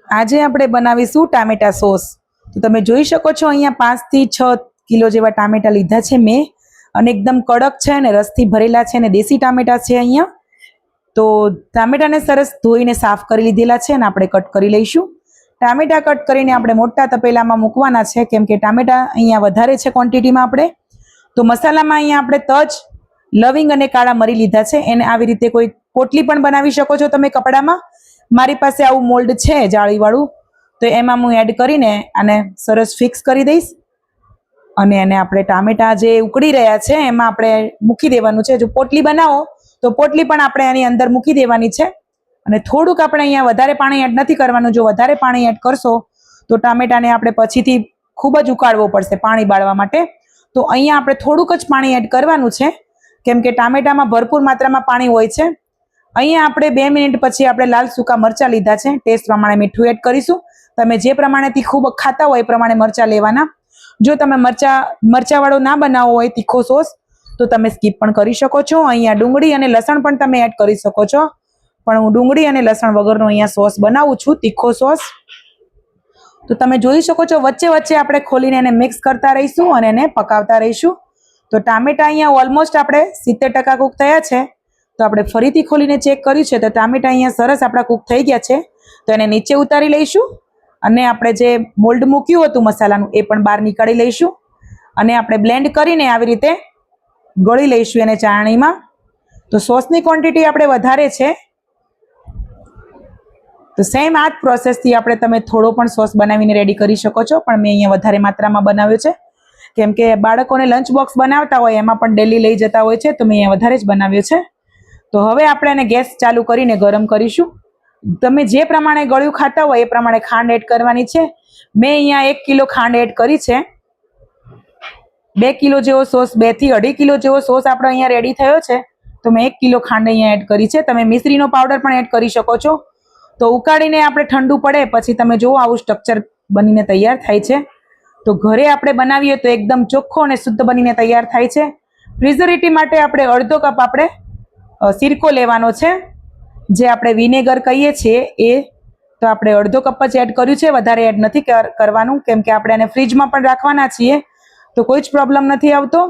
આજે આપણે બનાવીશું ટામેટા સોસ। તો તમે જોઈ શકો છો અહીંયા 5 થી 6 કિલો જેવા ટામેટા લીધા છે મેં, અને એકદમ કડક છે અને રસથી ભરેલા છે અને દેશી ટામેટા છે અહીંયા। તો ટામેટાને સરસ ધોઈને સાફ કરી લીધેલા છે અને આપણે કટ કરી લઈશું। ટામેટા કટ કરીને આપણે મોટા તપેલામાં મૂકવાના છે, કેમ કે ટામેટા અહીંયા વધારે છે ક્વોન્ટિટીમાં આપણે। તો મસાલામાં અહીંયા આપણે તજ, લવિંગ અને કાળા મરી લીધા છે। એને આવી રીતે કોઈ પોટલી પણ બનાવી શકો છો તમે કપડામાં। મારી પાસે આવું મોલ્ડ છે જાળીવાળું, તો એમાં હું એડ કરીને આને સરસ ફિક્સ કરી દઈશ। અને એને આપણે ટામેટા જે ઉકળી રહ્યા છે એમાં આપણે મૂકી દેવાનું છે। જો પોટલી બનાવો તો પોટલી પણ આપણે એની અંદર મૂકી દેવાની છે। અને થોડુંક આપણે અહીંયા વધારે પાણી એડ નથી કરવાનું। જો વધારે પાણી એડ કરશો તો ટામેટાને આપણે પછીથી ખૂબ જ ઉકાળવો પડશે પાણી બાળવા માટે। તો અહીંયા આપણે થોડુંક જ પાણી એડ કરવાનું છે, કેમ કે ટામેટામાં ભરપૂર માત્રામાં પાણી હોય છે। અહીંયા આપણે 2 મિનિટ પછી આપણે લાલ સૂકા મરચાં લીધા છે। ટેસ્ટ પ્રમાણે મીઠું એડ કરીશું। તમે જે પ્રમાણે તીખું ખાતા હોય એ પ્રમાણે મરચાં લેવાના। જો તમે મરચાવાળો ના બનાવવો હોય તીખો સોસ તો તમે સ્કીપ પણ કરી શકો છો। અહીંયા ડુંગળી અને લસણ પણ તમે એડ કરી શકો છો, પણ હું ડુંગળી અને લસણ વગરનો અહીંયા સોસ બનાવું છું, તીખો સોસ। તો તમે જોઈ શકો છો વચ્ચે વચ્ચે આપણે ખોલીને એને મિક્સ કરતા રહીશું અને એને પકાવતા રહીશું। તો ટામેટા અહીંયા ઓલમોસ્ટ આપણે 70% કૂક થયા છે। તો આપણે ફરીથી ખોલીને ચેક કર્યું છે તો ટામેટા અહીંયા સરસ આપણા કૂક થઈ ગયા છે। તો એને નીચે ઉતારી લઈશું અને આપણે જે મોલ્ડ મૂક્યું હતું મસાલાનું એ પણ બહાર નીકાળી લઈશું અને આપણે બ્લેન્ડ કરીને આવી રીતે ગળી લઈશું એને ચાળણીમાં। તો સોસની ક્વોન્ટિટી આપણે વધારે છે, તો સેમ આ જ પ્રોસેસથી આપણે તમે થોડો પણ સોસ બનાવીને રેડી કરી શકો છો, પણ મેં અહીંયા વધારે માત્રામાં બનાવ્યો છે, કેમ કે બાળકોને લંચ બોક્સ બનાવતા હોય એમાં પણ ડેલી લઈ જતા હોય છે, તો મેં અહીંયા વધારે જ બનાવ્યો છે। તો હવે આપણે એને ગેસ ચાલુ કરીને ગરમ કરીશું। તમે જે પ્રમાણે ગળ્યું ખાતા હોય એ પ્રમાણે ખાંડ એડ કરવાની છે। મેં અહીંયા 1 કિલો ખાંડ એડ કરી છે। 2 કિલો જેવો સોસ, 2 થી 2.5 કિલો જેવો સોસ આપણો અહીંયા રેડી થયો છે, તો મેં 1 કિલો ખાંડ અહીંયા એડ કરી છે। તમે મિશ્રીનો પાવડર પણ એડ કરી શકો છો। તો ઉકાળીને આપણે ઠંડુ પડે પછી તમે જુઓ આવું સ્ટ્રક્ચર બનીને તૈયાર થાય છે। તો ઘરે આપણે બનાવીએ તો એકદમ ચોખ્ખો અને શુદ્ધ બનીને તૈયાર થાય છે। પ્રિઝર્વેટિવ માટે આપણે અડધો કપ આપણે સિરકો લેવાનો છે, જે આપણે વિનેગર કહીએ છીએ એ। તો આપણે અડધો કપ જ એડ કર્યું છે, વધારે એડ નથી કરવાનું, કેમ કે આપણે એને ફ્રીજમાં પણ રાખવાના છીએ, તો કોઈ જ પ્રોબ્લેમ નથી આવતો।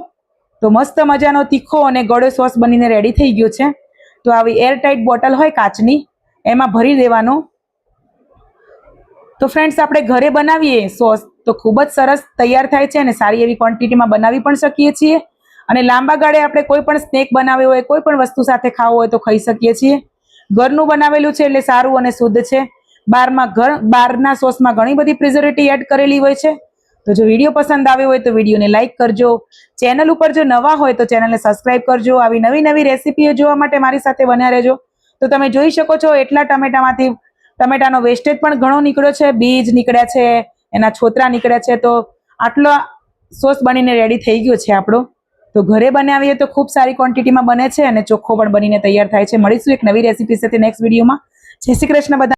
તો મસ્ત મજાનો તીખો અને ગળ્યો સોસ બનીને રેડી થઈ ગયો છે। તો આવી એરટાઇટ બોટલ હોય કાચની, એમાં ભરી દેવાનો। તો ફ્રેન્ડ્સ, આપણે ઘરે બનાવીએ સોસ તો ખૂબ જ સરસ તૈયાર થાય છે અને સારી એવી ક્વોન્ટિટીમાં બનાવી પણ શકીએ છીએ, અને લાંબા ગાળે આપણે કોઈ પણ સ્નેક બનાવ્યો હોય, કોઈ પણ વસ્તુ સાથે ખાવું હોય તો ખાઈ શકીએ છીએ। ઘરનું બનાવેલું છે એટલે સારું અને શુદ્ધ છે। બહારના સોસમાં ઘણી બધી પ્રિઝર્વેટિવ એડ કરેલી હોય છે। તો જો વિડીયો પસંદ આવ્યો હોય તો વિડીયોને લાઇક કરજો। ચેનલ ઉપર જો નવા હોય તો ચેનલને સબસ્ક્રાઇબ કરજો। આવી નવી નવી રેસીપીઓ જોવા માટે મારી સાથે બન્યા રહેજો। તો તમે જોઈ શકો છો એટલા ટમેટાનો વેસ્ટેજ પણ ઘણો નીકળ્યો છે, બીજ નીકળ્યા છે, એના છોતરા નીકળ્યા છે। તો આટલો સોસ બનીને રેડી થઈ ગયો છે આપણો। તો ઘરે બનાવીએ તો ખૂબ સારી ક્વોન્ટિટીમાં બને છે અને ચોખ્ખો પણ બનીને તૈયાર થાય છે। મળીશું એક નવી રેસીપી સાથે નેક્સ્ટ વિડીયોમાં। જય શ્રી કૃષ્ણ બધા।